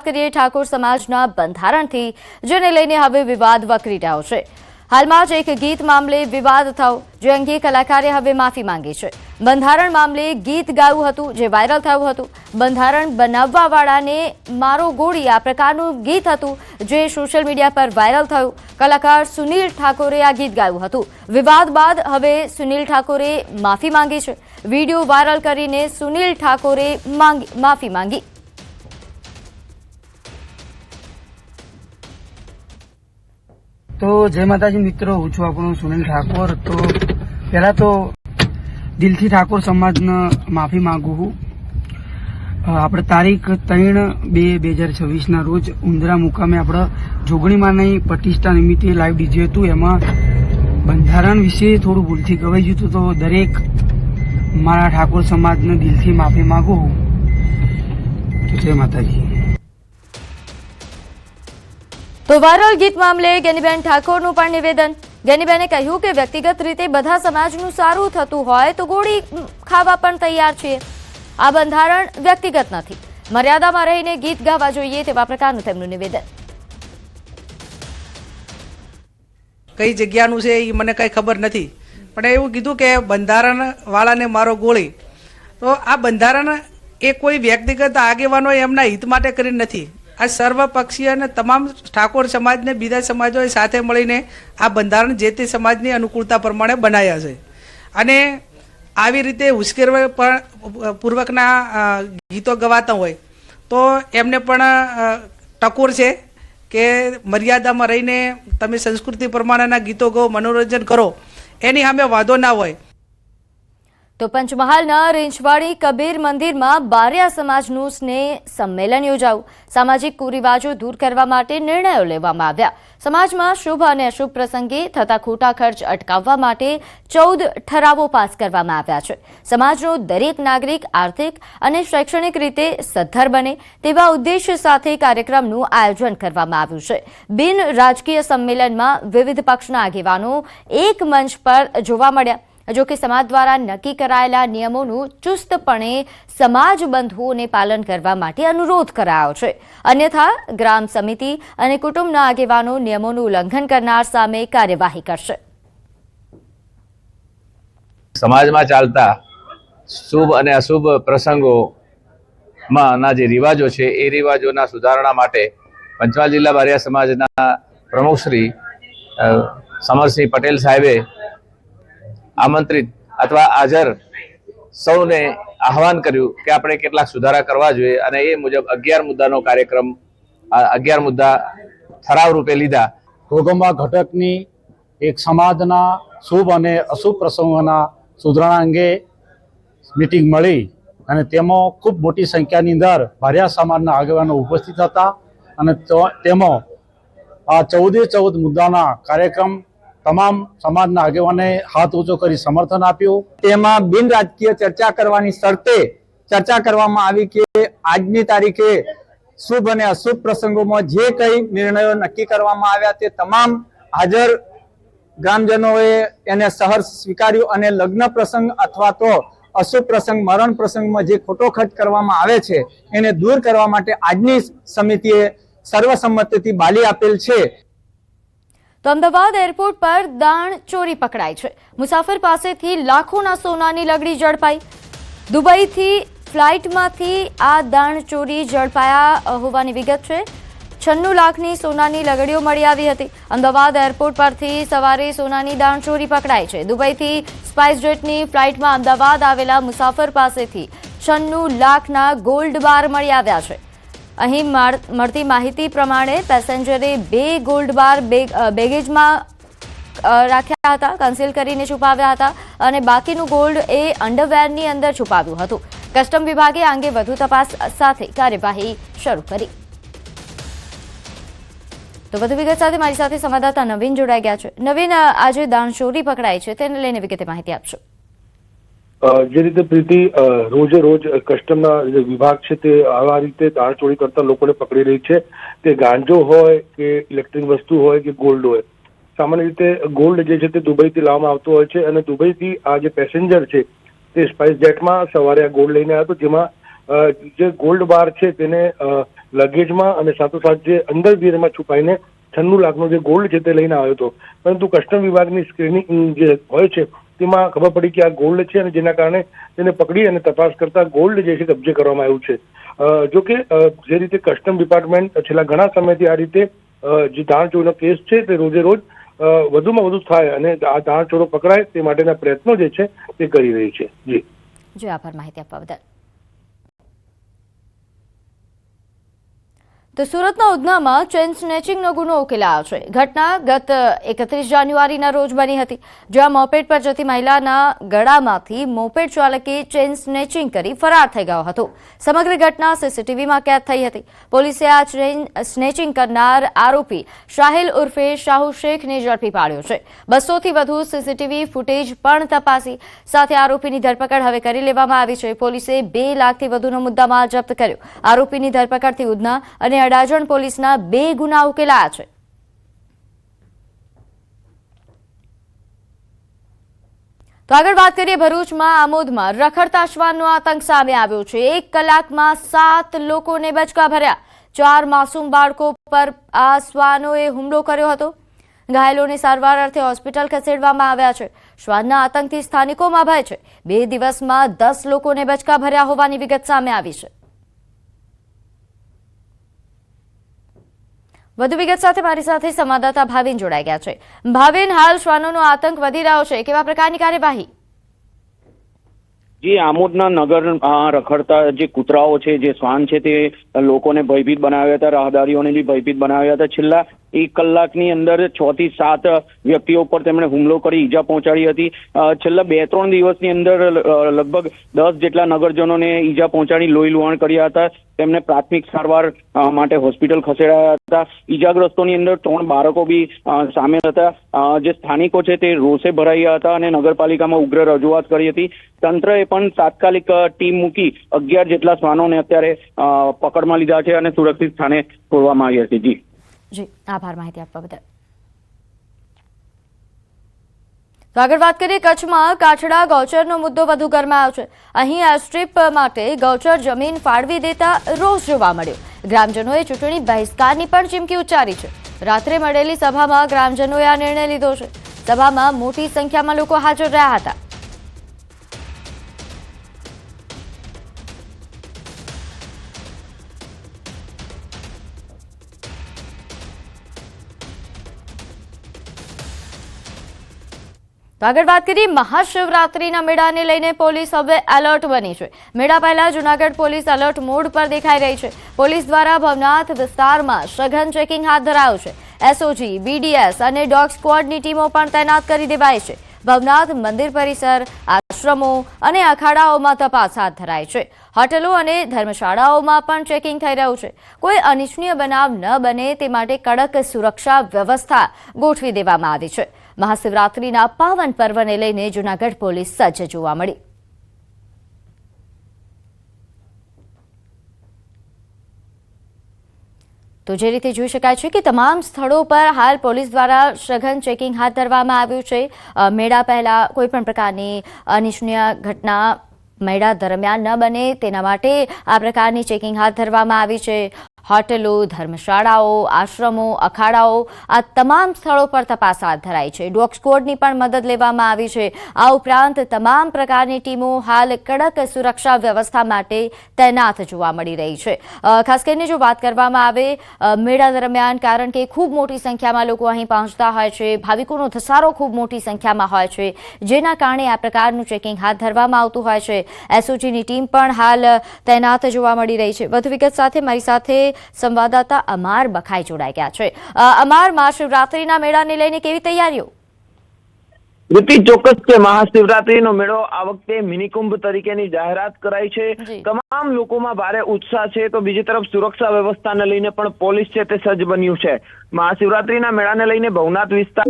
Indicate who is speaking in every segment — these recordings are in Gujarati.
Speaker 1: કરીએ ઠાકોર સમાજના બંધારણથી, જેને લઈને હવે વિવાદ વકરી રહ્યો છે। હાલમાં જ એક ગીત મામલે વિવાદ થયો, જે અંગે કલાકારે હવે માફી માંગી છે। બંધારણ મામલે ગીત ગાયું હતું, જે વાયરલ થયું હતું। બંધારણ બનાવવાવાળાને મારો ગોળી આ પ્રકારનું ગીત હતું, જે સોશિયલ મીડિયા પર વાયરલ થયું। કલાકાર સુનિલ ઠાકોરે આ ગીત ગાયું હતું। વિવાદ બાદ હવે સુનિલ ઠાકોરે માફી માંગી છે। વિડીયો વાયરલ કરીને સુનિલ ઠાકોરે માફી માંગી।
Speaker 2: तो जय माताजी मित्रों, हूँ छुं आपणो सुनील ठाकोर। तो पहला तो दिल थी ठाकोर समाज ने माफी मांगू हूँ। આપણે તારીખ 3/2/2026 ના રોજ ઉંદરા મુકામે આપણે જોગણી માની પ્રતિષ્ઠા નિમિત્તે લાઈવ ડીજે હતું। એમાં બંધારણ વિશે થોડું ભૂલથી ગવાઈ ગયું હતું, તો દરેક મારા ઠાકોર સમાજને દિલથી માફી માંગુ છું। તો જય માતાજી।
Speaker 1: તો વાયરલ ગીત મામલે ગેનીબેન ઠાકોરનું પણ નિવેદન। ગેનીબેને કહ્યું કે વ્યક્તિગત રીતે બધા સમાજનું સારું થતું હોય તો ગોળી ખાવા પણ તૈયાર છીએ। આ બંધારણ વ્યક્તિગત નથી, મર્યાદામાં રહીને ગીત ગાવા જોઈએ, તેવા પ્રકારનું તેમનું નિવેદન।
Speaker 3: કઈ જગ્યાનું છે એ મને કઈ ખબર નથી, પણ એવું કીધું કે બંધારણ વાળાને મારો ગોળી। તો આ બંધારણ એ કોઈ વ્યક્તિગત આગેવાનો એમના હિત માટે કરીને નથી। આ સર્વપક્ષીય અને તમામ ઠાકોર સમાજને બીજા સમાજોએ સાથે મળીને આ બંધારણ જે તે સમાજની અનુકૂળતા પ્રમાણે બનાવ્યા છે। અને આવી રીતે ઉશ્કેરવા પૂર્વકના ગીતો ગવાતા હોય તો એમને પણ ટકોર છે કે મર્યાદામાં રહીને તમે સંસ્કૃતિ પ્રમાણેના ગીતો ગો, મનોરંજન કરો, એની સામે વાંધો ના હોય।
Speaker 1: તો પંચમહાલના રેંજવાડી કબીર મંદિરમાં બારિયા સમાજનું સ્નેહ સંમેલન યોજાયું। સામાજિક કુરિવાજો દૂર કરવા માટે નિર્ણયો લેવામાં આવ્યા। સમાજમાં શુભ અને અશુભ પ્રસંગે થતા ખોટા ખર્ચ અટકાવવા માટે 14 ઠરાવો પાસ કરવામાં આવ્યા છે। સમાજનો દરેક નાગરિક આર્થિક અને શૈક્ષણિક રીતે સદ્ધર બને તેવા ઉદ્દેશ્ય સાથે કાર્યક્રમનું આયોજન કરવામાં આવ્યું છે। બિન રાજકીય સંમેલનમાં વિવિધ પક્ષના આગેવાનો એક મંચ પર જોવા મળ્યા। જો કે સમાજ દ્વારા નક્કી કરાયેલા નિયમોનું ચુસ્તપણે સમાજ બંધુઓને પાલન કરવા માટે અનુરોધ કરાયો છે, અન્યથા ગ્રામ સમિતિ અને કુટુંબના આગેવાનો નિયમોનું ઉલ્લંઘન કરનાર સામે કાર્યવાહી કરશે।
Speaker 4: સમાજમાં ચાલતા શુભ અને અશુભ પ્રસંગોમાં જે રિવાજો છે એ રિવાજોના સુધારણા માટે પંચમહાલ જિલ્લા બારિયા સમાજના પ્રમુખ શ્રી સમરસિંહ પટેલ સાહેબે આમંત્રિત અથવા હાજર સૌને આહવાન કર્યું કે આપણે કેટલાક સુધારા કરવા જોઈએ, અને એ મુજબ 11 મુદ્દાનો કાર્યક્રમ 11 મુદ્દા ઠરાવ રૂપે લીધા।
Speaker 5: ઘોઘંબા ઘટકની એક સમાજના શુભ અને અશુભ પ્રસંગોના સુધારણા અંગે મીટિંગ મળી, અને તેમાં ખૂબ મોટી સંખ્યાની અંદર બારિયા સમાજના આગેવાનો ઉપસ્થિત હતા, અને તેમાં આ 14 મુદ્દાના કાર્યક્રમ તમામ સમાજના આગેવાને હાથ ઊંચો કરી સમર્થન આપ્યું।
Speaker 6: તેમાં બિન રાજકીય ચર્ચા કરવાની શરતે ચર્ચા કરવામાં આવી કે આજની તારીખે શુભ અને અશુભ પ્રસંગોમાં જે કંઈ નિર્ણયો નક્કી કરવામાં આવ્યા તે તમામ હાજર ગ્રામજનોએ એને સહર્ષ સ્વીકાર્યું, અને લગ્ન પ્રસંગ અથવા તો અશુભ પ્રસંગ, મરણ પ્રસંગમાં જે ખોટો ખર્ચ કરવામાં આવે છે એને દૂર કરવા માટે આજની સમિતિએ સર્વસંમતિથી બાલી આપેલ છે।
Speaker 1: તો અમદાવાદ એરપોર્ટ પર દાણ ચોરી પકડાઈ છે। મુસાફર પાસેથી લાખોના સોનાની લગડી ઝડપાઈ। દુબઈથી ફ્લાઇટમાંથી આ દાણ ચોરી ઝડપાયા હોવાની વિગત છે। 96 લાખની સોનાની લગડીઓ મળી આવી હતી। અમદાવાદ એરપોર્ટ પરથી સવારે સોનાની દાણ ચોરી પકડાઈ છે। દુબઈથી સ્પાઇસ જેટની ફ્લાઇટમાં અમદાવાદ આવેલા મુસાફર પાસેથી 96 લાખના ગોલ્ડ બાર મળી આવ્યા છે। અહીં મળતી માહિતી પ્રમાણે પેસેન્જરે 2 ગોલ્ડ બાર બેગેજમાં રાખ્યા હતા, કન્સીલ કરીને છુપાવ્યા હતા, અને બાકીનું ગોલ્ડ એ અંડરવેરની અંદર છુપાવ્યું હતું। કસ્ટમ વિભાગે આ અંગે વધુ તપાસ સાથે કાર્યવાહી શરૂ કરી। તો વધુ વિગત સાથે મારી સાથે સંવાદદાતા નવીન જોડાઈ ગયા છે। નવીન, આજે દાણચોરી પકડાઈ છે, તેને લઈને વિગતે માહિતી આપશો।
Speaker 7: જે રીતે પ્રીતિ રોજે રોજ કસ્ટમના જે વિભાગ છે તે આવા રીતે દાણચોરી કરતા લોકોને પકડી રહી છે। તે ગાંજો હોય કે ઇલેક્ટ્રિક વસ્તુ હોય કે ગોલ્ડ હોય। સામાન્ય રીતે ગોલ્ડ જે છે તે દુબઈથી લાવવામાં આવતું હોય છે, અને દુબઈથી આ જે પેસેન્જર છે તે સ્પાઇસ જેટમાં સવારે આ ગોલ્ડ લઈને આવ્યો હતો, જેમાં જે ગોલ્ડ બાર છે તેને લગેજમાં અને સાથોસાથ જે અંદર એમાં છુપાઈને 96 લાખનો જે ગોલ્ડ છે તે લઈને આવ્યો હતો. પરંતુ કસ્ટમ વિભાગની સ્ક્રીનિંગ જે હોય છે તેમાં ખબર પડી કે આ ગોલ્ડ છે અને જેના કારણે તેને પકડી અને તપાસ કરતા ગોલ્ડ જે છે કબજે કરવામાં આવ્યું છે. જોકે જે રીતે કસ્ટમ ડિપાર્ટમેન્ટ છેલ્લા ઘણા સમયથી આ રીતે જે દાણચોરીનો કેસ છે તે રોજે રોજ વધુમાં વધુ થાય અને આ દાણચોરો પકડાય તે માટેના પ્રયત્નો જે છે તે કરી રહી છે.
Speaker 1: જી આભાર માહિતી આપવા બદલ. તો સુરતના ઉધનામાં ચેઇન સ્નેચિંગનો ગુનો ઉકેલાયો છે. ઘટના ગત 31 જાન્યુઆરીના રોજ બની હતી, જ્યાં મોપેડ પર જતી મહિલાના ગળામાંથી મોપેડ ચાલકે ચેઇન સ્નેચિંગ કરી ફરાર થઈ ગયો હતો. સમગ્ર ઘટના સીસીટીવીમાં કેદ થઈ હતી. પોલીસે આ ચેઇન સ્નેચિંગ કરનાર આરોપી શાહિલ ઉર્ફે શાહુ શેખને ઝડપી પાડ્યો છે. 200થી વધુ સીસીટીવી ફૂટેજ પણ તપાસી સાથે આરોપીની ધરપકડ હવે કરી લેવામાં આવી છે. પોલીસે 2 લાખથી વધુનો મુદ્દામાલ જપ્ત કર્યો. આરોપીની ધરપકડથી ઉધના અને અડાજણ પોલીસના 2 ગુના ઉકેલાયા છે. તો આગળ વાત કરીએ ભરૂચમાં આમોદમાં રખડતા શ્વાનનો આતંક સામે આવ્યો છે. 1 કલાકમાં 7 લોકોને બચકા ભર્યા. 4 માસૂમ બાળકો પર આ શ્વાનોએ હુમલો કર્યો હતો. ઘાયલોને સારવાર અર્થે હોસ્પિટલ ખસેડવામાં આવ્યા છે. શ્વાનના આતંકથી સ્થાનિકોમાં ભય છે. 2 દિવસમાં 10 લોકોને બચકા ભર્યા હોવાની વિગત સામે આવી છે. વધુ વિગત સાથે મારી સાથે સંવાદદાતા ભાવિન જોડાઈ ગયા છે. ભાવિન, હાલ શ્વાનોનો આતંક વધી રહ્યો છે, કેવા પ્રકારની કાર્યવાહી?
Speaker 8: જે આમોદના નગર રખડતા જે કૂતરાઓ છે, જે શ્વાન છે, તે લોકોને ભયભીત બનાવ્યા હતા, રાહદારીઓને બી ભયભીત બનાવ્યા હતા. છેલ્લા 1 કલાકની અંદર 6 થી 7 વ્યક્તિઓ પર તેમણે હુમલો કરી ઈજા પહોંચાડી હતી. છેલ્લા 2-3 દિવસની અંદર લગભગ 10 જેટલા નગરજનોને ઈજા પહોંચાડી લોહી લુહાણ કર્યા હતા. તેમને પ્રાથમિક સારવાર માટે હોસ્પિટલ ખસેડાયા હતા. ઈજાગ્રસ્તોની અંદર 3 બાળકો બી સામેલ હતા. જે સ્થાનિકો છે તે રોષે ભરાયા હતા અને નગરપાલિકામાં ઉગ્ર રજૂઆત કરી હતી. તંત્રએ પણ તાત્કાલિક ટીમ મૂકી 11 જેટલા શ્વાનોને અત્યારે પકડમાં લીધા છે અને સુરક્ષિત સ્થાને છોડવામાં આવ્યા છે.
Speaker 1: જી આભાર માહિતી આપવા બદલ. તો આગળ વાત કરીએ કચ્છમાં કાછડા ગૌચરનો મુદ્દો વધુ ગરમાયો છે. અહીં એરસ્ટ્રીપ માટે ગૌચર જમીન ફાળવી દેતા રોષ જોવા મળ્યો. ગ્રામજનોએ ચૂંટણી બહિષ્કારની પણ ચીમકી ઉચ્ચારી છે. રાત્રે મળેલી સભામાં ગ્રામજનોએ આ નિર્ણય લીધો છે. સભામાં મોટી સંખ્યામાં લોકો હાજર રહ્યા હતા. તો આગળ વાત કરીએ મહાશિવરાત્રીના મેળાને લઈને પોલીસ હવે એલર્ટ બની છે. મેળા પહેલા જૂનાગઢ પોલીસ એલર્ટ મોડ પર દેખાઈ રહી છે. પોલીસ દ્વારા ભવનાથ વિસ્તારમાં સઘન ચેકિંગ હાથ ધરાયું છે. એસઓજી, બીડીએસ અને ડોગ સ્ક્વોડની ટીમો પણ તૈનાત કરી દેવાઈ છે. ભવનાથ મંદિર પરિસર, આશ્રમો અને અખાડાઓમાં તપાસ હાથ ધરાઈ છે. હોટલો અને ધર્મશાળાઓમાં પણ ચેકિંગ થઈ રહ્યું છે. કોઈ અનિચ્છનીય બનાવ ન બને તે માટે કડક સુરક્ષા વ્યવસ્થા ગોઠવી દેવામાં આવી છે. મહાશિવરાત્રીના પાવન પર્વને લઈને જૂનાગઢ પોલીસ સજ્જ જોવા મળી. તો જે રીતે જોઈ શકાય છે કે તમામ સ્થળો પર હાલ પોલીસ દ્વારા સઘન ચેકિંગ હાથ ધરવામાં આવ્યું છે. મેળા પહેલા કોઈ પણ પ્રકારની અનિચ્છનીય ઘટના મેળા દરમિયાન ન બને તેના માટે આ પ્રકારની ચેકિંગ હાથ ધરવામાં આવી છે. હોટલો, ધર્મશાળાઓ, આશ્રમો, અખાડાઓ આ તમામ સ્થળો પર તપાસ હાથ ધરાઈ છે. ડોગ સ્ક્વોડની પણ મદદ લેવામાં આવી છે. આ ઉપરાંત તમામ પ્રકારની ટીમો હાલ કડક સુરક્ષા વ્યવસ્થા માટે તૈનાત જોવા મળી રહી છે. ખાસ કરીને જો વાત કરવામાં આવે મેળા દરમિયાન, કારણ કે ખૂબ મોટી સંખ્યામાં લોકો અહીં પહોંચતા હોય છે, ભાવિકોનો ધસારો ખૂબ મોટી સંખ્યામાં હોય છે, જેના કારણે આ પ્રકારનું ચેકિંગ હાથ ધરવામાં આવતું હોય છે. એસઓજીની ટીમ પણ હાલ તૈનાત જોવા મળી રહી છે. વધુ વિગત સાથે મારી સાથે સંવાદદાતા અમાર બખાઈ જોડાઈ ગયા છે. અમાર, મહાશિવરાત્રીના મેળાને લઈને કેવી તૈયારીઓ?
Speaker 8: ચોક્કસ છે. મહાશિવરાત્રીનો મેળો આ વખતે મિનિકુંભ તરીકેની જાહેરાત કરાઈ છે. તમામ લોકોમાં ભારે ઉત્સાહ છે. તો બીજી તરફ સુરક્ષા વ્યવસ્થાને લઈને પણ પોલીસ છે તે સજ્જ બન્યું છે. મહાશિવરાત્રીના મેળાને લઈને ભવનાથ વિસ્તાર,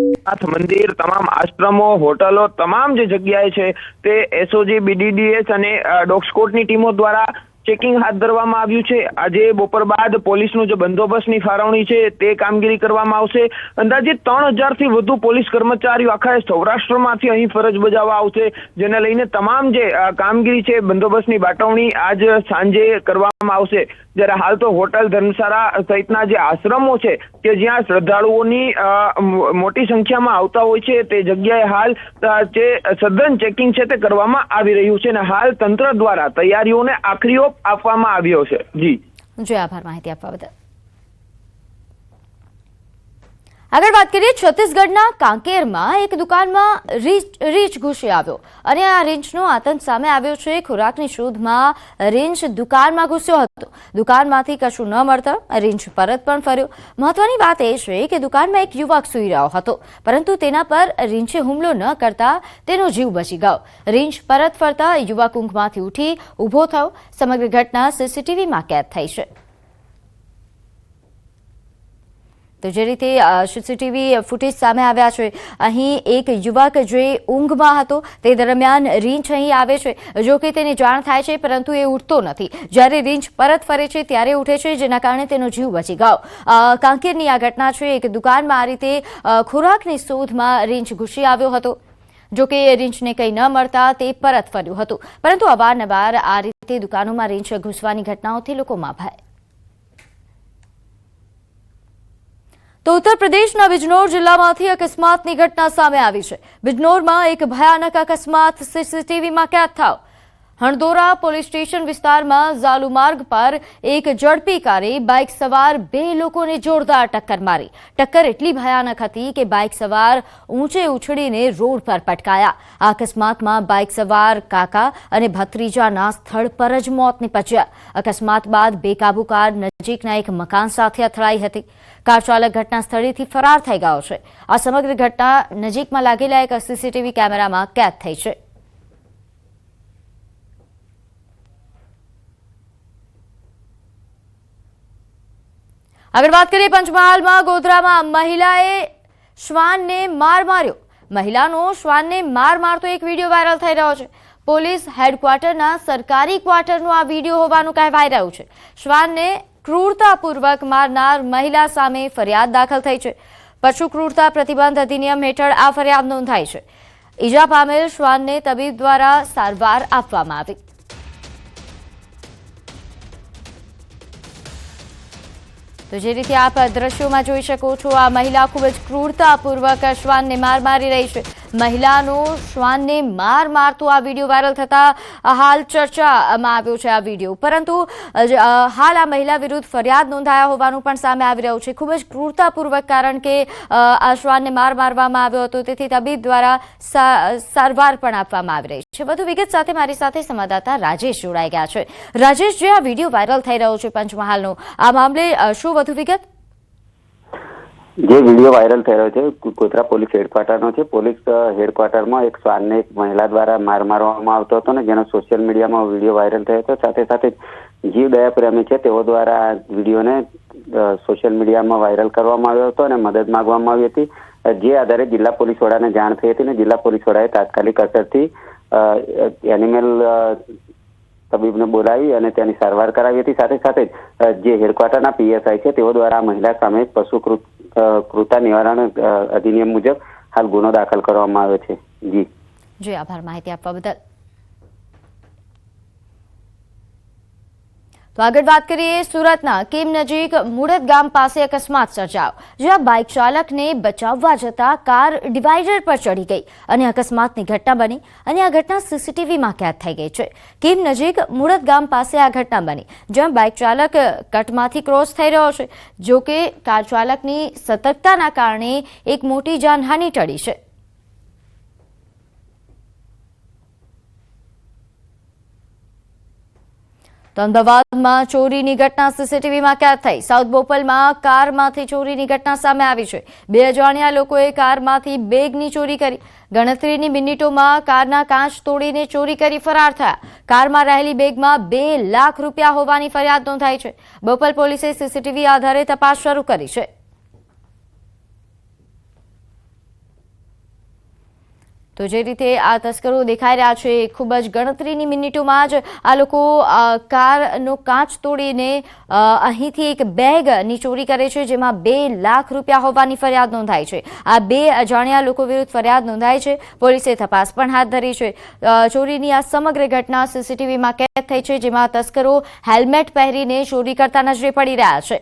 Speaker 8: મંદિર, તમામ આશ્રમો, હોટલો, તમામ જે જગ્યાએ છે તે એસઓજી, બીડીડીએસ અને ડોગ સ્ક્વોડની ટીમો દ્વારા ચેકિંગ હાથ ધરવામાં આવ્યું છે. આજે બપોર બાદ પોલીસનું જે બંદોબસ્તની ફાળવણી છે તે કામગીરી કરવામાં આવશે. અંદાજે 3000થી વધુ પોલીસ કર્મચારીઓ આખા સૌરાષ્ટ્રમાંથી અહીં ફરજ બજાવવા આવશે, જેને લઈને તમામ જે કામગીરી છે બંદોબસ્તની બાટવણી આજ સાંજે કરવામાં આવશે.
Speaker 9: જ્યારે હાલ તો હોટલ, ધર્મશાળા સહિતના જે આશ્રમો છે કે જ્યાં શ્રદ્ધાળુઓની મોટી સંખ્યામાં આવતા હોય છે તે જગ્યાએ હાલ જે સઘન ચેકિંગ છે તે કરવામાં આવી રહ્યું છે અને હાલ તંત્ર દ્વારા તૈયારીઓને આખરી ઓપ આપવામાં આવ્યો છે.
Speaker 1: જી આભાર માહિતી આપવા બદલ. આગળ વાત કરીએ, છત્તીસગઢના કાંકેરમાં એક દુકાનમાં રીંછ ઘૂસી આવ્યો અને આ રીંછનો આતંક સામે આવ્યો છે. ખોરાકની શોધમાં રીંછ દુકાનમાં ઘૂસ્યો હતો. દુકાનમાંથી કશું ન મળતા રીંછ પરત પણ ફર્યો. મહત્વની વાત એ છે કે દુકાનમાં એક યુવક સૂઈ રહ્યો હતો, પરંતુ તેના પર રીંછે હુમલો ન કરતા તેનો જીવ બચી ગયો. રીંછ પરત ફરતા યુવક ઊંઘમાંથી ઉઠી ઊભો થયો. સમગ્ર ઘટના સીસીટીવીમાં કેદ થઈ છે. તો જે રીતે સીસીટીવી ફૂટેજ સામે આવ્યા છે, અહીં એક યુવક જે ઊંઘમાં હતો તે દરમિયાન રીંછ અહીં આવે છે. જો કે તેને જાણ થાય છે, પરંતુ એ ઉઠતો નથી. જ્યારે રીંછ પરત ફરે છે ત્યારે ઉઠે છે, જેના કારણે તેનો જીવ બચી ગયો. કાંકેરની આ ઘટના છે. એક દુકાનમાં આ રીતે ખોરાકની શોધમાં રીંછ ઘૂસી આવ્યો હતો. જો કે રીંછને કંઈ ન મળતા તે પરત ફર્યું હતું, પરંતુ અવારનવાર આ રીતે દુકાનોમાં રીંછ ઘૂસવાની ઘટનાઓથી લોકોમાં ભય. તો ઉત્તર પ્રદેશના બિજનોર જિલ્લામાંથી અકસ્માતની ઘટના સામે આવી છે. બિજનોરમાં એક ભયાનક અકસ્માત સીસીટીવીમાં કેદ થયો. હણદોરા પોલીસ સ્ટેશન વિસ્તારમાં ઝાલુ માર્ગ પર એક ઝડપી કારે બાઇક સવાર 2 લોકોને જોરદાર ટક્કર મારી. ટક્કર એટલી ભયાનક હતી કે બાઇક સવાર ઊંચે ઉછળીને રોડ પર પટકાયા. આ અકસ્માતમાં બાઇક સવાર કાકા અને ભત્રીજાના સ્થળ પર જ મોત નીપજ્યા. અકસ્માત બાદ બેકાબુ કાર નજીકના એક મકાન સાથે અથડાઈ હતી. કાર ચાલક ઘટના સ્થળેથી ફરાર થઈ ગયો છે. આ સમગ્ર ઘટના નજીકમાં લાગેલા એક સીસીટીવી કેમેરામાં કેદ થઈ છે. આગળ વાત કરીએ, પંચમહાલમાં ગોધરામાં મહિલાએ શ્વાનને માર માર્યો. મહિલાનો શ્વાનને માર મારતો એક વિડીયો વાયરલ થઈ રહ્યો છે. પોલીસ હેડક્વાર્ટરના સરકારી ક્વાર્ટરનો આ વિડીયો હોવાનું કહેવાઈ રહ્યું છે. શ્વાનને ક્રૂરતાપૂર્વક મારનાર મહિલા સામે ફરિયાદ દાખલ થઈ છે. પશુ ક્રૂરતા પ્રતિબંધ અધિનિયમ હેઠળ આ ફરિયાદ નોંધાઈ છે. ઈજા પામેલ શ્વાનને તબીબ દ્વારા સારવાર આપવામાં આવી. તો જે રીતે આપ દ્રશ્યોમાં જોઈ શકો છો, આ મહિલા ખૂબ જ ક્રૂરતાપૂર્વક શ્વાનને માર મારી રહી છે. મહિલાનો શ્વાનને માર મારતો આ વિડીયો વાયરલ થતા હાલ ચર્ચામાં આવ્યો છે આ વિડીયો. પરંતુ હાલ આ મહિલા વિરુદ્ધ ફરિયાદ નોંધાયા હોવાનું પણ સામે આવી રહ્યું છે. ખૂબ જ ક્રૂરતાપૂર્વક, કારણ કે આ શ્વાનને માર મારવામાં આવ્યો હતો, તેથી તબીબ દ્વારા સારવાર પણ આપવામાં આવી રહી છે. વધુ વિગત સાથે મારી સાથે સંવાદદાતા રાજેશ જોડાઈ ગયા છે. રાજેશ, જે આ વિડીયો વાયરલ થઈ રહ્યો છે પંચમહાલનો, આ મામલે શું વધુ વિગત?
Speaker 10: જે વિડીયો વાયરલ થઈ રહ્યો છે ગોધરા પોલીસ હેડક્વાર્ટરનો છે. પોલીસ હેડક્વાર્ટરમાં એક શ્વાનને એક મહિલા દ્વારા માર મારવામાં આવતો હતો ને જેનો સોશિયલ મીડિયામાં વિડીયો વાયરલ થયો હતો. સાથે સાથે જીવ દયા પ્રેમી છે તેઓ દ્વારા આ વિડીયોને સોશિયલ મીડિયામાં વાયરલ કરવામાં આવ્યો હતો અને મદદ માંગવામાં આવી હતી. જે આધારે જિલ્લા પોલીસ વડાને જાણ થઈ હતી અને જિલ્લા પોલીસ વડાએ તાત્કાલિક અસરથી એનિમલ તબીબને બોલાવી અને તેની સારવાર કરાવી હતી. સાથે સાથે જે હેડક્વાર્ટરના પીએસઆઈ છે તેઓ દ્વારા આ મહિલા સામે પશુ ક્રૂરતા નિવારણ અધિનિયમ મુજબ હાલ ગુનો દાખલ કરવામાં આવ્યો છે.
Speaker 1: જી આભાર માહિતી આપવા બદલ. તો આગળ વાત કરીએ, સુરતના કેમ નજીક મુળદ ગામ પાસે અકસ્માત સર્જાયો, જ્યાં બાઇક ચાલકને બચાવવા જતા કાર ડિવાઈડર પર ચડી ગઈ અને અકસ્માતની ઘટના બની અને આ ઘટના સીસીટીવીમાં કેદ થઈ ગઈ છે. કેમ નજીક મુળદ ગામ પાસે આ ઘટના બની, જ્યાં બાઇક ચાલક કટમાંથી ક્રોસ થઈ રહ્યો છે. જો કે કાર ચાલકની સતર્કતાના કારણે એક મોટી જાનહાનિ ટળી છે. તો અમદાવાદમાં ચોરીની ઘટના સીસીટીવીમાં કેદ થઈ. સાઉથ બોપલમાં કારમાંથી ચોરીની ઘટના સામે આવી છે. 2 અજાણ્યા લોકોએ કારમાંથી બેગની ચોરી કરી. ગણતરીની મિનિટોમાં કારના કાચ તોડીને ચોરી કરી ફરાર થયા. કારમાં રહેલી બેગમાં 2 લાખ રૂપિયા હોવાની ફરિયાદ નોંધાઈ છે. બોપલ પોલીસે સીસીટીવી આધારે તપાસ શરૂ કરી છે. તો જે રીતે આ તસ્કરો દેખાઈ રહ્યા છે, ખૂબ જ ગણતરીની મિનિટોમાં જ આ લોકો કારનો કાચ તોડીને અહીંથી એક બેગની ચોરી કરે છે, જેમાં 2 લાખ રૂપિયા હોવાની ફરિયાદ નોંધાઈ છે. આ 2 અજાણ્યા લોકો વિરુદ્ધ ફરિયાદ નોંધાઈ છે. પોલીસે તપાસ પણ હાથ ધરી છે. ચોરીની આ સમગ્ર ઘટના સીસીટીવીમાં કેદ થઈ છે, જેમાં તસ્કરો હેલ્મેટ પહેરીને ચોરી કરતા નજરે પડી રહ્યા છે.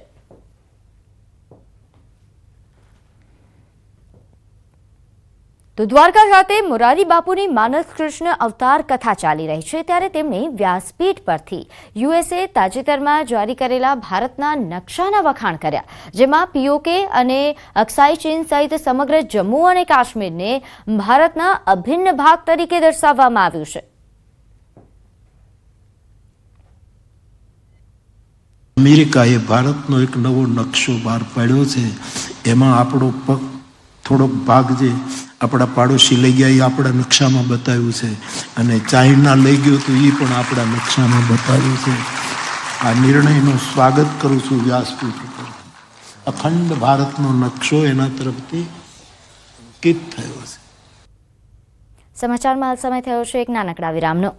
Speaker 1: તો દ્વારકા ખાતે મોરારી બાપુની માનસ કૃષ્ણ અવતાર કથા ચાલી રહી છે, ત્યારે તેમણે વ્યાસપીઠ પરથી યુએસએ તાજેતરમાં જારી કરેલા ભારતના નકશાના વખાણ કર્યા, જેમાં પીઓકે અને અક્સાઈ ચીન સહિત સમગ્ર જમ્મુ અને કાશ્મીરને ભારતના અભિન્ન ભાગ તરીકે દર્શાવવામાં આવ્યું છે.
Speaker 11: અમેરિકાએ ભારતનો એક નવો નકશો બહાર પાડ્યો છે. એમાં આપણો પગ થોડોક ભાગ જે આપણા પાડોશી લઈ ગયા એ આપણા નકશામાં બતાવ્યું છે, અને ચાઇના લઈ ગયું તો એ પણ આપણા નકશામાં બતાવ્યું છે. આ નિર્ણયનું સ્વાગત કરું છું વ્યાસપીઠ ઉપર. અખંડ ભારતનો નકશો એના તરફથી અંકિત થયો છે.
Speaker 1: સમાચારમાં સમય થયો છે એક નાનકડા વિરામનો.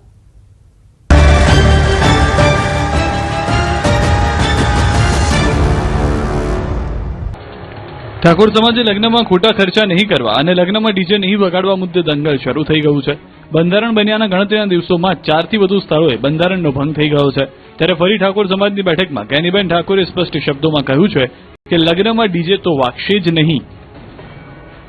Speaker 12: ઠાકોર સમાજે લગ્નમાં ખોટા ખર્ચા નહીં કરવા અને લગ્નમાં ડીજે નહીં વગાડવા મુદ્દે દંગલ શરૂ થઈ ગયું છે. બંધારણ બન્યાના ગણતરીના દિવસોમાં 4 થી વધુ સ્થળોએ બંધારણનો ભંગ થઈ ગયો છે. ત્યારે ફરી ઠાકોર સમાજની બેઠકમાં જ્ઞાનીબેન ઠાકોરે સ્પષ્ટ શબ્દોમાં કહ્યું છે કે લગ્નમાં ડીજે તો વાગશે જ નહીં.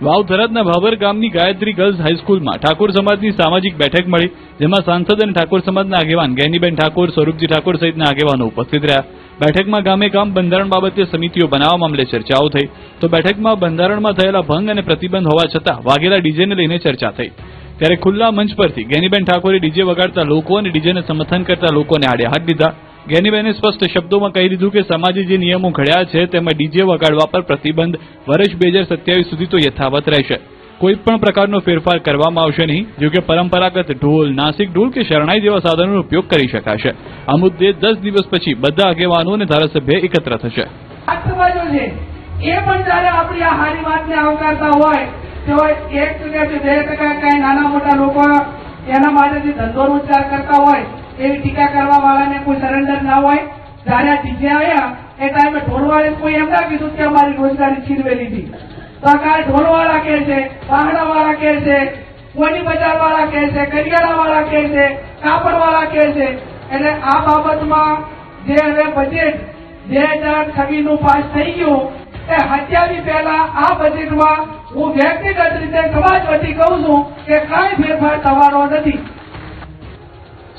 Speaker 12: વાવ થરાદના ભાભર ગામની ગાયત્રી ગર્લ્સ હાઈસ્કૂલમાં ઠાકોર સમાજની સામાજિક બેઠક મળી, જેમાં સાંસદ અને ઠાકોર સમાજના આગેવાન જ્ઞાનીબેન ઠાકોર, સ્વરૂપજી ઠાકોર સહિતના આગેવાનો ઉપસ્થિત રહ્યા. બેઠકમાં ગામે ગામ બંધારણ બાબતે સમિતિઓ બનાવવા મામલે ચર્ચાઓ થઈ. તો બેઠકમાં બંધારણમાં થયેલા ભંગ અને પ્રતિબંધ હોવા છતાં વાગેલા ડીજેને લઈને ચર્ચા થઈ. ત્યારે ખુલ્લા મંચ પરથી જ્ઞાનીબેન ઠાકોરે ડીજે વગાડતા લોકો અને ડીજેને સમર્થન કરતા લોકોને આડે હાથ દીધા. જ્ઞાનીબેને સ્પષ્ટ શબ્દોમાં કહી દીધું કે સમાજે જે નિયમો ઘડ્યા છે તેમાં ડીજે વગાડવા પર પ્રતિબંધ વર્ષ 2027 સુધી તો યથાવત રહેશે. કોઈ પણ પ્રકારનો ફેરફાર કરવામાં આવશે નહીં. જો કે પરંપરાગત ઢોલ, નાસિક ઢોલ કે શરણાઈ જેવા સાધનોનો ઉપયોગ કરી શકાશે. આ મુદ્દે 10 દિવસ પછી બધા આગેવાનો અને ધારાસભ્ય એકત્ર થશે.
Speaker 3: એ પણ જયારે આપણી આ હારી વાતને આવકારતા હોય તો 1%-2% કઈ નાના મોટા લોકો એના માટે જે ધંધો રોજગાર કરતા હોય એવી ટીકા કરવા વાળાને કોઈ સરેન્ડર ના હોય. જયારે આ ડીજે આવ્યા એ ટાઈમે ઢોલવાળે કોઈ એમ ના કીધું કે અમારી રોજગારી છીનવેલી હતી. તો આ કાંઈ ઢોલવાળા કહે છે, વાહણાવાળા કહે છે, કોની બજાર વાળા કહે છે, કરિયાણા વાળા કહે છે, કાપડ વાળા કહે છે. એટલે આ બાબતમાં જે હવે બજેટ 2026 નું પાસ થઈ ગયું એ હત્યાની પહેલા આ બજેટમાં હું વ્યક્તિગત રીતે સમાજ વતી કહું છું કે કાંઈ ફેરફાર થવાનો નથી.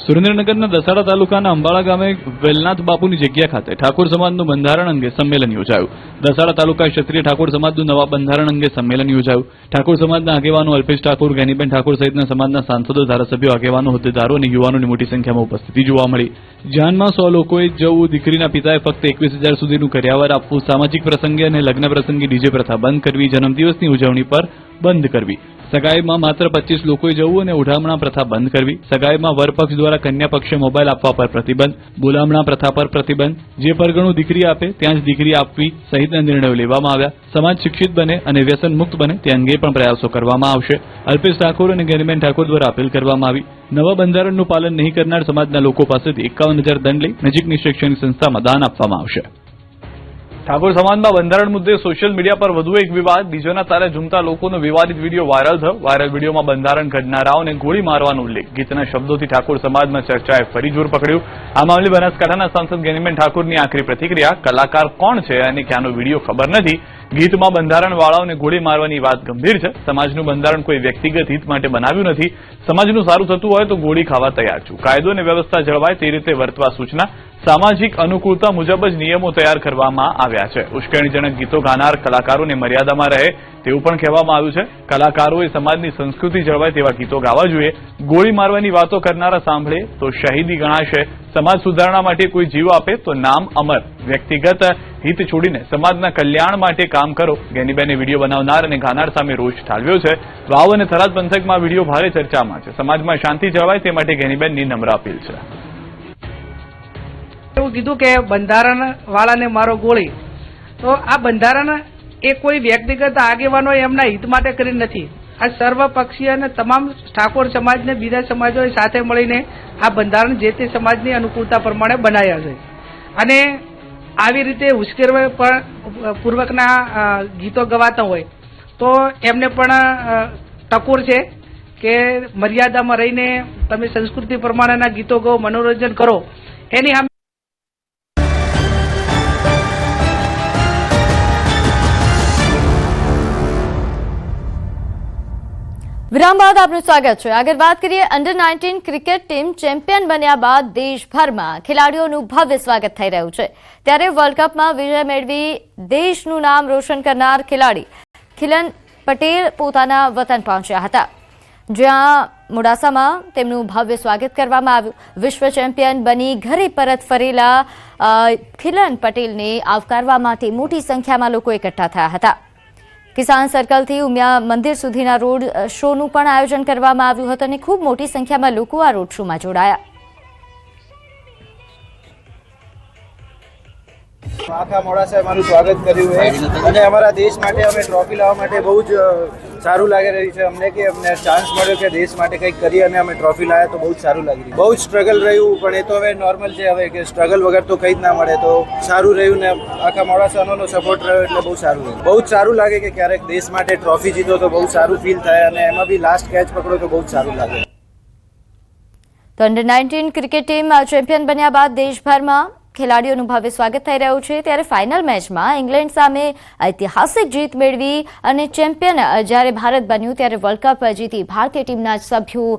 Speaker 12: સુરેન્દ્રનગરના દસાડા તાલુકાના અંબાળા ગામે વેલનાથ બાપુની જગ્યા ખાતે ઠાકોર સમાજનું બંધારણ અંગે સંમેલન યોજાયું. દસાડા તાલુકા ક્ષત્રિય ઠાકોર સમાજનું નવા બંધારણ અંગે સંમેલન યોજાયું. ઠાકોર સમાજના આગેવાનો અલ્પેશ ઠાકોર, જ્ઞાનીબેન ઠાકોર સહિતના સમાજના સાંસદો, ધારાસભ્યો, આગેવાનો, હોદ્દેદારો અને યુવાનોની મોટી સંખ્યામાં ઉપસ્થિતિ જોવા મળી. જાનમાં 100 લોકોએ જવું, દીકરીના પિતાએ ફક્ત 21,000 સુધીનું કર્યાવર આપવું, સામાજિક પ્રસંગે અને લગ્ન પ્રસંગે ડીજે પ્રથા બંધ કરવી, જન્મદિવસની ઉજવણી પર બંધ કરવી, સગાઈમાં માત્ર 25 લોકોએ જવું અને ઉઠામણા પ્રથા બંધ કરવી, સગાઈમાં વરપક્ષ દ્વારા કન્યા પક્ષે મોબાઈલ આપવા પર પ્રતિબંધ, બોલામણા પ્રથા પર પ્રતિબંધ, જે પરગણું દીકરી આપે ત્યાં જ દીકરી આપવી સહિતના નિર્ણયો લેવામાં આવ્યા. સમાજ શિક્ષિત બને અને વ્યસન મુક્ત બને તે અંગે પણ પ્રયાસો કરવામાં આવશે. અલ્પેશ ઠાકોર અને જ્ઞાનીબેન ઠાકોર દ્વારા અપીલ કરવામાં આવી. નવા બંધારણનું પાલન નહીં કરનાર સમાજના લોકો પાસેથી 51,000 દંડ લઈ નજીકની શૈક્ષણિક સંસ્થામાં દાન આપવામાં આવશે. ઠાકોર સમાજના બંધારણ મુદ્દે સોશિયલ મીડિયા પર વધુ એક વિવાદ. ડીજેના તારે ઝૂમતા લોકોનો વિવાદિત વિડીયો વાયરલ થયો. વાયરલ વિડીયોમાં બંધારણ ઘડનારાઓને ગોળી મારવાનો ઉલ્લેખ, ગીતના શબ્દોથી ઠાકોર સમાજમાં ચર્ચાએ ફરી જોર પકડ્યું. આ મામલે બનાસકાંઠાના સાંસદ જ્ઞાનીબેન ઠાકોરની આખરી પ્રતિક્રિયા. કલાકાર કોણ છે અને ક્યાંનો વિડીયો ખબર નથી. ગીતમાં બંધારણ વાળાઓને ગોળી મારવાની વાત ગંભીર છે. સમાજનું બંધારણ કોઈ વ્યક્તિગત હિત માટે બનાવ્યું નથી. સમાજનું સારું થતું હોય તો ગોળી ખાવા તૈયાર છું. કાયદો અને વ્યવસ્થા જળવાય તે રીતે વર્તવા સૂચના. સામાજિક અનુકૂળતા મુજબ જ નિયમો તૈયાર કરવામાં આવ્યા છે. ઉશ્કેરણીજનક ગીતો ગાનાર કલાકારોને મર્યાદામાં રહે તેવું પણ કહેવામાં આવ્યું છે. કલાકારોએ સમાજની સંસ્કૃતિ જળવાય તેવા ગીતો ગાવા જોઈએ. ગોળી મારવાની વાતો કરનારા સાંભળે તો શહીદી ગણાશે. સમાજ સુધારણા માટે કોઈ જીવ આપે તો નામ અમર. વ્યક્તિગત હિત છોડીને સમાજના કલ્યાણ માટે કામ કરો. જ્ઞાનીબેને વિડીયો બનાવનાર અને ગાનાર સામે રોષ ઠાલવ્યો છે. વાવ અને થરાદ પંથકમાં વિડીયો ભારે ચર્ચામાં છે. સમાજમાં શાંતિ જળવાય તે માટે જ્ઞાનીબેનની નમ્ર અપીલ છે.
Speaker 3: એવું કીધું કે બંધારણ વાળાને મારો ગોળી. તો આ બંધારણ એ કોઈ વ્યક્તિગત આગેવાનો એમના હિત માટે કરી નથી. આ સર્વપક્ષીય અને તમામ ઠાકોર સમાજને બીજા સમાજોએ સાથે મળીને આ બંધારણ જે તે સમાજની અનુકૂળતા પ્રમાણે બનાવ્યા છે અને આવી રીતે ઉશ્કેરવા પૂર્વકના ગીતો ગવાતા હોય તો એમને પણ ટકોર છે કે મર્યાદામાં રહીને તમે સંસ્કૃતિ પ્રમાણેના ગીતો ગાઓ, મનોરંજન કરો એની સામે
Speaker 1: વિરામ બાદ આપનું સ્વાગત છે. આગળ વાત કરીએ અંડર-19 ક્રિકેટ ટીમ ચેમ્પિયન બન્યા બાદ દેશભરમાં ખેલાડીઓનું ભવ્ય સ્વાગત થઈ રહ્યું છે. ત્યારે વર્લ્ડ કપમાં વિજય મેળવી દેશનું નામ રોશન કરનાર ખેલાડી ખિલન પટેલ પોતાના વતન પહોંચ્યા હતા, જ્યાં મોડાસામાં તેમનું ભવ્ય સ્વાગત કરવામાં આવ્યું. વિશ્વ ચેમ્પિયન બની ઘરે પરત ફરેલા ખિલન પટેલને આવકારવા માટે મોટી સંખ્યામાં લોકો એકઠા થયા હતા. કિસાન સર્કલથી ઉમિયા મંદિર સુધીના રોડ શોનું પણ આયોજન કરવામાં આવ્યું હતું અને ખૂબ મોટી સંખ્યામાં લોકો આ રોડ શોમાં જોડાયા.
Speaker 13: આખા મોડાસાએ અમારું સ્વાગત કર્યું છે અને અમારા દેશ માટે અમે ટ્રોફી લાવવા માટે બહુ જ સારું લાગી રહ્યું છે અમને કે અમને ચાન્સ મળ્યો કે દેશ માટે કંઈક કરીએ અને અમે ટ્રોફી લાવ્યા તો બહુ જ સારું લાગી રહ્યું. બહુ જ સ્ટ્રગલ રહ્યું પણ એ તો હવે નોર્મલ છે, હવે કે સ્ટ્રગલ વગર તો કંઈ જ ના મળે, તો સારું રહ્યું ને આખા મોડાસાનો સપોર્ટ રહ્યો એટલે બહુ સારું રહ્યું. બહુ જ સારું લાગે કે ક્યારેક દેશ માટે ટ્રોફી જીતો તો બહુ સારું ફીલ થાય અને એમાં બી લાસ્ટ કેચ પકડો તો બહુ જ સારું લાગે.
Speaker 1: તો અંડર-19 ક્રિકેટ ટીમ ચેમ્પિયન બન્યા બાદ દેશભરમાં ખેલાડીઓનું ભવ્ય સ્વાગત થઈ રહ્યું છે. ત્યારે ફાઇનલ મેચમાં ઇંગ્લેન્ડ સામે ઐતિહાસિક જીત મેળવી અને ચેમ્પિયન જ્યારે ભારત બન્યું ત્યારે વર્લ્ડ કપ જીતી ભારતીય ટીમના સભ્યો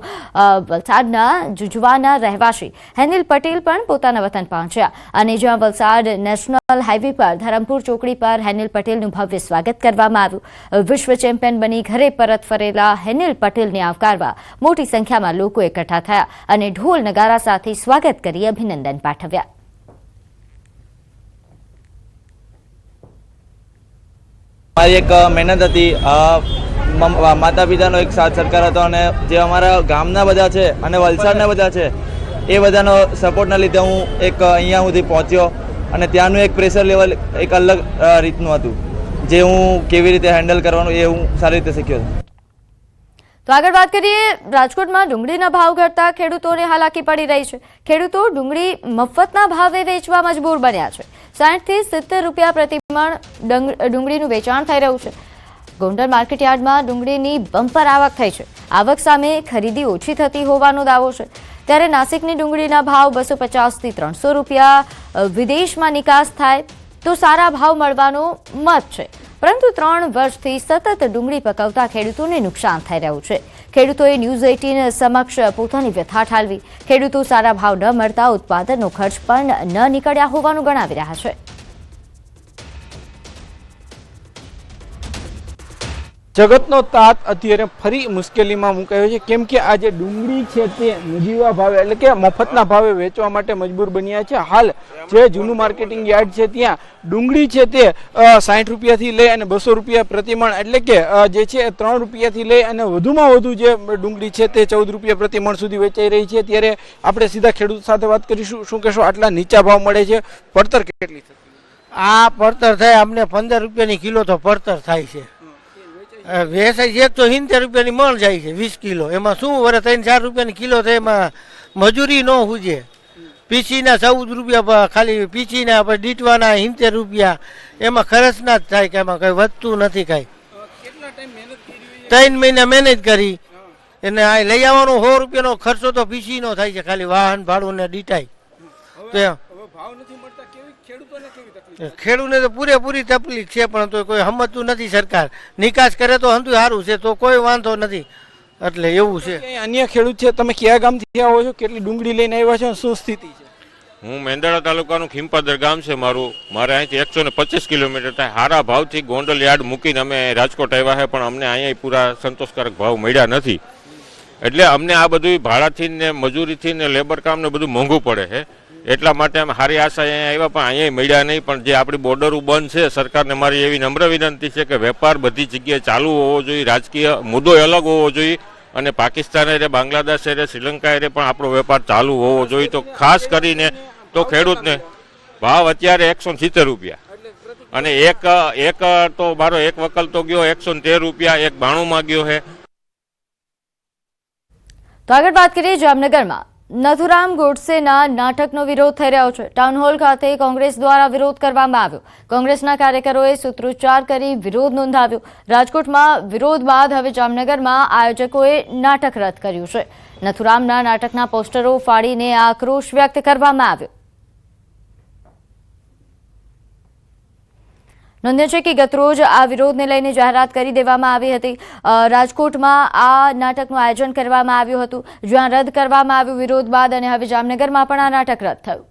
Speaker 1: વલસાડના જુજવાના રહેવાસી હેનિલ પટેલ પણ પોતાના વતન પહોંચ્યા અને જ્યાં વલસાડ નેશનલ હાઈવે પર ધરમપુર ચોકડી પર હેનિલ પટેલનું ભવ્ય સ્વાગત કરવામાં આવ્યું. વિશ્વ ચેમ્પિયન બની ઘરે પરત ફરેલા હેનિલ પટેલને આવકારવા મોટી સંખ્યામાં લોકો એકઠા થયા અને ઢોલ નગારા સાથે સ્વાગત કરી અભિનંદન પાઠવ્યા.
Speaker 14: મારી એક મહેનત હતી, માતા પિતાનો એક સાથ સરકાર હતો અને જે અમારા ગામના બધા છે અને વલસાડના બધા છે એ બધાનો સપોર્ટના લીધે હું એક અહીંયા સુધી પહોંચ્યો અને ત્યાંનું એક પ્રેશર લેવલ એક અલગ રીતનું હતું જે હું કેવી રીતે હેન્ડલ કરવાનું એ હું સારી રીતે શીખ્યો છું.
Speaker 1: તો આગળ વાત કરીએ, રાજકોટમાં ડુંગળીના ભાવ ઘટતા ખેડૂતોને હાલાકી પડી રહી છે. ખેડૂતો ડુંગળી મફતના ભાવે વેચવા મજબૂર બન્યા છે. 60 થી 70 રૂપિયા પ્રતિ મણ ડુંગળીનું વેચાણ થઈ રહ્યું છે. ગોંડલ માર્કેટયાર્ડમાં ડુંગળીની બમ્પર આવક થઈ છે. આવક સામે ખરીદી ઓછી થતી હોવાનો દાવો છે. ત્યારે નાસિકની ડુંગળીના ભાવ 250 થી 300 રૂપિયા, વિદેશમાં નિકાસ થાય તો સારા ભાવ મળવાનો મત છે. પરંતુ 3 વર્ષથી સતત ડુંગળી પકવતા ખેડૂતોને નુકસાન થઈ રહ્યું છે. ખેડૂતોએ ન્યૂઝ 18 સમક્ષ પોતાની વ્યથા ઠાલવી. ખેડૂતો સારા ભાવ ન મળતા ઉત્પાદનનો ખર્ચ પણ ન નીકળ્યા હોવાનું ગણાવી રહ્યા છે.
Speaker 15: જગતનો તાત અત્યારે ફરી મુશ્કેલીમાં મુકાયો છે, કેમ કે આ જે ડુંગળી છે તે નજીવા ભાવે એટલે કે મફતના ભાવે વેચવા માટે મજબૂર બન્યા છે. હાલ જે જૂનું માર્કેટિંગ યાર્ડ છે ત્યાં ડુંગળી છે તે 60 રૂપિયાથી લઈ અને 200 રૂપિયા પ્રતિમણ એટલે કે જે છે 3 રૂપિયાથી લઈ અને વધુમાં વધુ જે ડુંગળી છે તે 14 રૂપિયા પ્રતિમણ સુધી વેચાઈ રહી છે. ત્યારે આપણે સીધા ખેડૂત સાથે વાત કરીશું. શું કહેશો, આટલા નીચા ભાવ મળે છે, પડતર કેટલી થતી?
Speaker 16: આ પડતર થાય અમને 15 રૂપિયાની કિલો તો પડતર થાય છે. વેચાઈ છે તો 70 રૂપિયાની મણ જાય છે 20 કિલો. એમાં શું વરે 3-4 રૂપિયાની કિલો થાય, એમાં મજૂરી ન હુજે. પીછીના 14 રૂપિયા ખાલી પીછીના આપણે દીટવાના 70 રૂપિયા, એમાં ખર્ચના જ થાય કે એમાં કઈ વધતું નથી કાંઈ. 3 મહિના મહેનત કરી એને આ લઈ આવવાનો 100 રૂપિયાનો ખર્ચો તો પીછીનો થાય છે, ખાલી વાહન ભાડું ને દીટાય. તો ખેડૂતને તો પૂરેપૂરી તકલીફ છે, પણ તો કોઈ સમજતું નથી. સરકાર નિકાસ કરે તો હંધું સારું છે, તો કોઈ વાંધો નથી. એટલે એવું છે.
Speaker 15: અન્ય ખેડૂત છે, તમે કયા ગામથી આવો છો, કેટલી ડુંગળી લઈને આવ્યા છો, શું સ્થિતિ છે?
Speaker 17: હું મેંદરડા તાલુકાનું ખીમપાદર ગામ છે મારું. મારે અહીંથી 125 કિલોમીટર થાય. સારા ભાવથી ગોંડલ યાર્ડ મૂકીને અમે રાજકોટ આવ્યા છે, પણ અમને અહીંયા પૂરા સંતોષકારક ભાવ મળ્યા નથી. એટલે અમને આ બધું ભાડાથી ને મજૂરીથી ને લેબર કામ ને બધું મોંઘું પડે છે. એટલા માટે અમે સારી આશા અહીંયા આવ્યા, પણ અહીંયા મળ્યા નહીં. પણ જે આપણી બોર્ડરો બંધ છે, સરકારને મારી એવી નમ્ર વિનંતી છે કે વેપાર બધી જગ્યાએ ચાલુ હોવો જોઈએ, રાજકીય મુદ્દો અલગ હોવો જોઈએ અને પાકિસ્તાન રે, બાંગ્લાદેશ રે, શ્રીલંકા રે પણ આપણો વેપાર ચાલુ હોવો જોઈએ. તો ખાસ કરીને તો ખેડૂતને ભાવ અત્યારે 170 રૂપિયા અને એક તો મારો એક વકલ તો ગયો 113 રૂપિયા, એક 92માં ગયો છે.
Speaker 1: તો આગળ વાત કરીએ જામનગરમાં નથુરામ ગોડસેના નાટકનો વિરોધ થઈ રહ્યો છે। ટાઉન હોલ ખાતે કોંગ્રેસ દ્વારા વિરોધ કરવામાં આવ્યો। કોંગ્રેસના કાર્યકરોએ સૂત્રોચ્ચાર કરી વિરોધ નોંધાવ્યો। રાજકોટમાં વિરોધ બાદ હવે જામનગરમાં આયોજકોએ નાટક રદ કર્યું છે। નથુરામના નાટકના પોસ્ટરો ફાડીને આક્રોશ વ્યક્ત કરવામાં આવ્યો। નોંધ્ય છે કે ગતરોજ આ વિરોધને લઈને જાહેરાત કરી દેવામાં આવી હતી। રાજકોટમાં આ નાટકનું આયોજન કરવામાં આવ્યું હતું, જ્યાં રદ કરવામાં આવ્યું વિરોધ બાદ, અને હવે જામનગરમાં પણ આ નાટક રદ થયું।